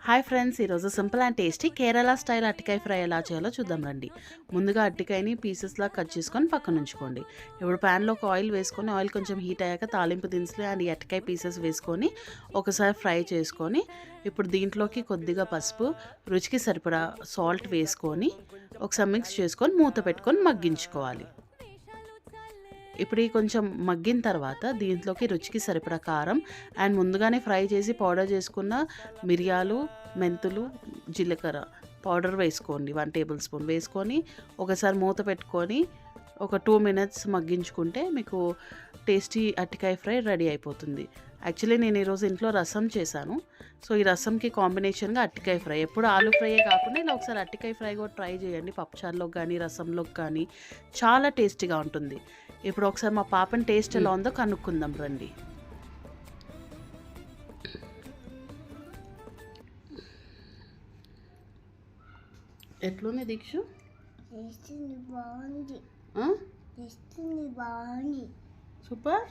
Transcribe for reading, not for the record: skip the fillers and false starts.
Hi friends, ఈరోజు simple and tasty Kerala style అరటికాయ fry ఎలా చేయాలో చూద్దాం రండి. ముందుగా అరటికాయని పీసెస్లా కట్ చేసుకొని పక్కన ఉంచుకోండి. ఇప్పుడు ప్యాన్లో ఒక ఆయిల్ వేసుకొని ఆయిల్ కొంచెం హీట్ అయ్యాక తాలింపు దినుసులు అండ్ ఈ అరటికాయ పీసెస్ వేసుకొని ఒకసారి ఫ్రై చేసుకొని ఇప్పుడు దీంట్లోకి కొద్దిగా పసుపు, రుచికి సరిపడా సాల్ట్ వేసుకొని ఒకసారి మిక్స్ చేసుకొని మూత పెట్టుకొని మగ్గించుకోవాలి. ఇప్పుడు ఈ కొంచెం మగ్గిన తర్వాత దీంట్లోకి రుచికి సరిపడా కారం అండ్ ముందుగానే ఫ్రై చేసి పౌడర్ చేసుకున్న మిరియాలు, మెంతులు, జీలకర్ర పౌడర్ వేసుకోండి. 1 టేబుల్ స్పూన్ వేసుకొని ఒకసారి మూత పెట్టుకొని ఒక 2 మినిట్స్ మగ్గించుకుంటే మీకు టేస్టీ అరటికాయ ఫ్రై రెడీ అయిపోతుంది. యాక్చువల్లీ నేను ఈరోజు ఇంట్లో రసం చేశాను. సో ఈ రసంకి కాంబినేషన్గా అరటికాయ ఫ్రై, ఎప్పుడు ఆలు ఫ్రైయే కాకుండా ఇలా ఒకసారి అరటికాయ ఫ్రై కూడా ట్రై చేయండి. పప్పుచారులోకి కానీ రసంలోకి కానీ చాలా టేస్టీగా ఉంటుంది. ఇప్పుడు ఒకసారి మా పాపని టేస్ట్ ఎలా ఉందో కనుక్కుందాం రండి. ఎట్లుంది దీక్షు? బాగుంది. సూపర్.